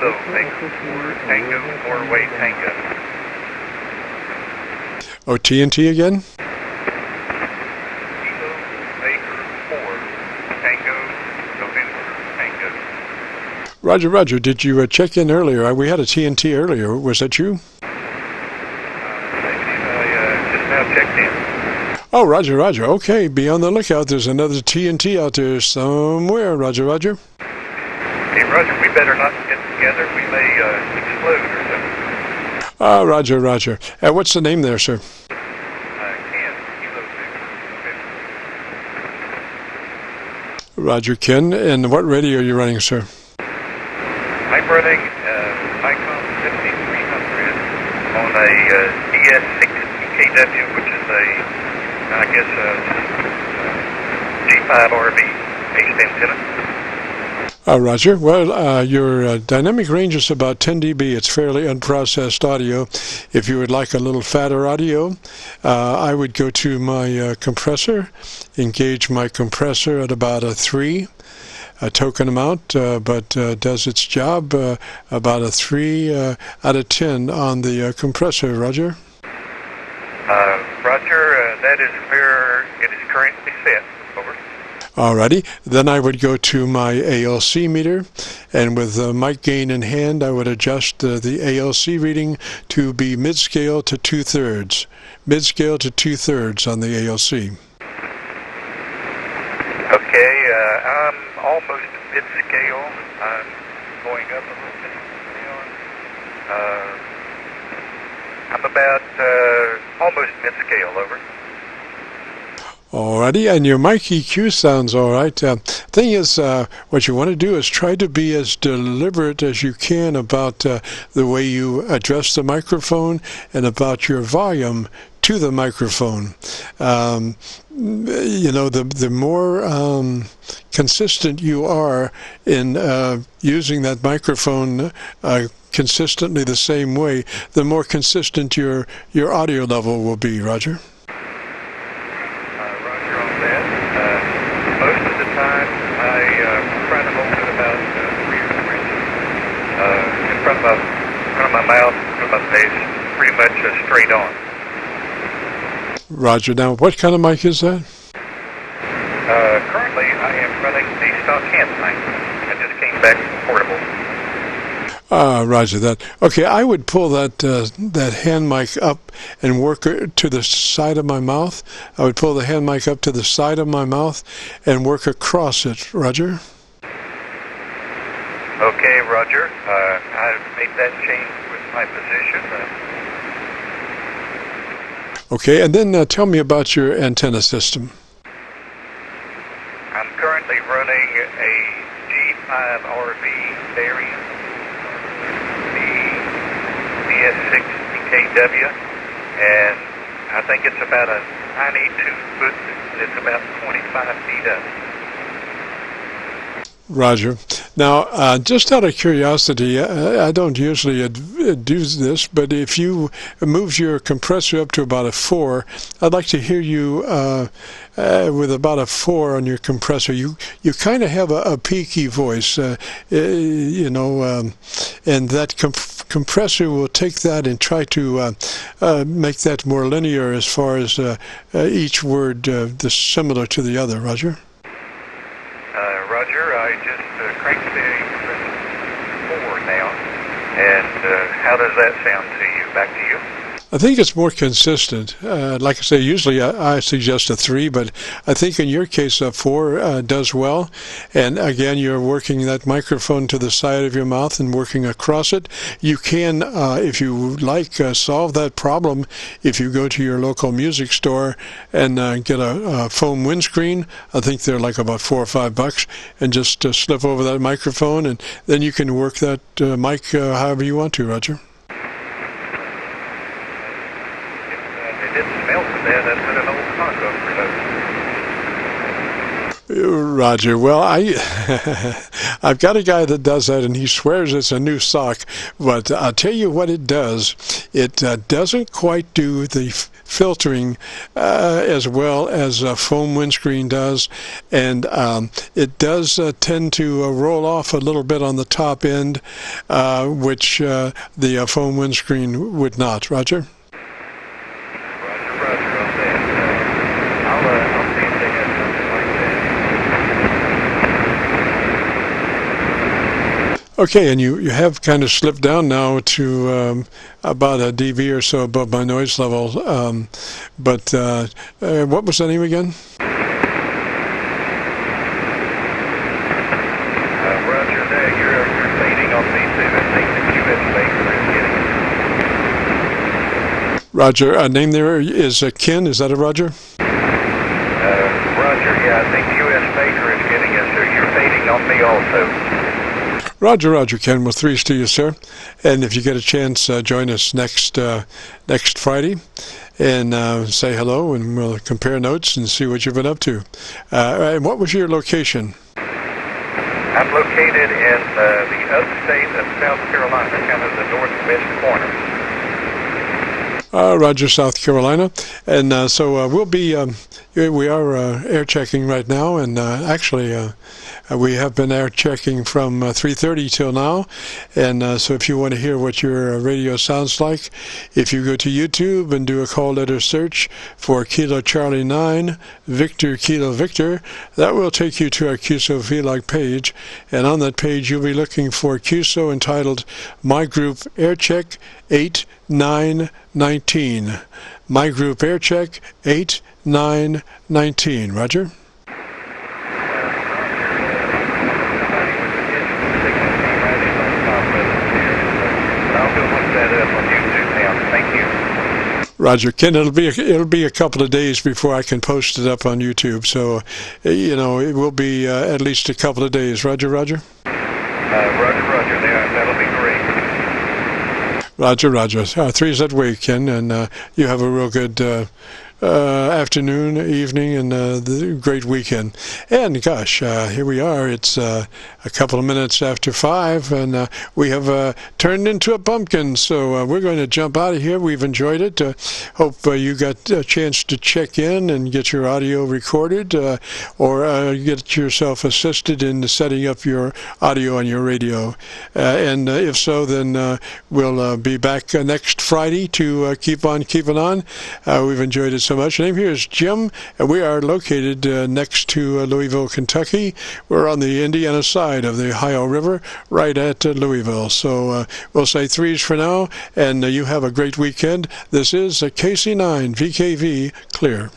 Kilo Acre 4 Tango Norway Tango. Oh, TNT again? Kilo Acre 4 Tango November Tango. Roger, Roger. Did you check in earlier? We had a TNT earlier. Was that you? Just now checked in. Oh, Roger, Roger. Okay, be on the lookout. There's another TNT out there somewhere. Roger, Roger. Hey, Roger, we better not get together. We may explode or something. Roger, Roger. What's the name there, sir? Roger, Ken. And what radio are you running, sir? I'm running Icon 5300 on a DS6KW, which is I guess, G5RV based antenna. Roger. Well, your dynamic range is about 10 dB. It's fairly unprocessed audio. If you would like a little fatter audio, I would go to my compressor, engage my compressor at about a 3. A token amount, but does its job about a 3 out of 10 on the compressor, Roger? Roger, that is where it is currently set. Over. Alrighty, then I would go to my ALC meter, and with mic gain in hand, I would adjust the ALC reading to be mid-scale to 2/3. Mid-scale to 2/3 on the ALC. Okay, I'm almost mid-scale. I'm going up a little bit. I'm about almost mid-scale, over. Alrighty, and your mic EQ sounds alright. Thing is, what you want to do is try to be as deliberate as you can about the way you address the microphone and about your volume to the microphone. You know, the more consistent you are in using that microphone consistently the same way, the more consistent your audio level will be, Roger. Roger on that. Most of the time, I try to hold it about 3 or 4 inches in front of my mouth, in front of my face, pretty much straight on. Roger. Now, what kind of mic is that? Currently, I am running the stock hand mic. I just came back portable. Roger that. Okay, I would pull that hand mic up and work it to the side of my mouth. I would pull the hand mic up to the side of my mouth and work across it. Roger? Okay, Roger. I've made that change with my position. Okay, and then tell me about your antenna system. I'm currently running a G5RV variant, the DS6KW, and I think it's about a 92 foot, and it's about 25 feet up. Roger. Now, just out of curiosity, I don't usually do this, but if you move your compressor up to about a 4, I'd like to hear you with about a 4 on your compressor. You kind of have a peaky voice, you know, and that compressor will take that and try to make that more linear as far as each word similar to the other. Roger? Roger, I just cranked the compressor 4 now, and how does that sound to you? Back to you. I think it's more consistent. Like I say, usually I suggest a 3, but I think in your case a 4 does well. And again, you're working that microphone to the side of your mouth and working across it. You can, if you like, solve that problem if you go to your local music store and get a foam windscreen. I think they're like about $4 or $5, and just slip over that microphone, and then you can work that mic however you want to, Roger. Roger. Well, I I've got a guy that does that, and he swears it's a new sock, but I'll tell you what it does. It doesn't quite do the filtering as well as a foam windscreen does, and it does tend to roll off a little bit on the top end, which the foam windscreen would not. Roger? Roger, okay. I'll see if they have something like that. Okay, and you have kind of slipped down now to about a dB or so above my noise level, but what was the name again? Roger, there, you're fading on me too. I think the QS fader is getting it. Roger, name there is Ken, is that a Roger? Roger, yeah, I think QS fader is getting it, so you're fading on me also. Roger, Ken. Well, threes to you, sir. And if you get a chance, join us next Friday and say hello, and we'll compare notes and see what you've been up to. And what was your location? I'm located in the upstate of South Carolina, kind of the northwest corner. Roger, South Carolina. And so we'll be, we are air checking right now, and actually we have been air checking from 3:30 till now, and so if you want to hear what your radio sounds like, if you go to YouTube and do a call letter search for Kilo Charlie 9 Victor Kilo Victor, that will take you to our Qso-Vlog page, and on that page you'll be looking for Qso entitled My Group Air Check 8919. My Group Air Check 8919. Roger? Roger, Ken. It'll be a couple of days before I can post it up on YouTube. So, it will be at least a couple of days. Roger. Roger. That'll be great. Roger. Three's that way, Ken, and you have a real good afternoon, evening, and the great weekend. And gosh, here we are. It's a couple of minutes after 5, and we have turned into a pumpkin. So we're going to jump out of here. We've enjoyed it. Hope you got a chance to check in and get your audio recorded, or get yourself assisted in setting up your audio on your radio. And if so, then we'll be back next Friday to keep on keeping on. We've enjoyed it so much. The name here is Jim, and we are located next to Louisville, Kentucky. We're on the Indiana side of the Ohio River, right at Louisville. So we'll say threes for now, and you have a great weekend. This is a KC9VKV Clear.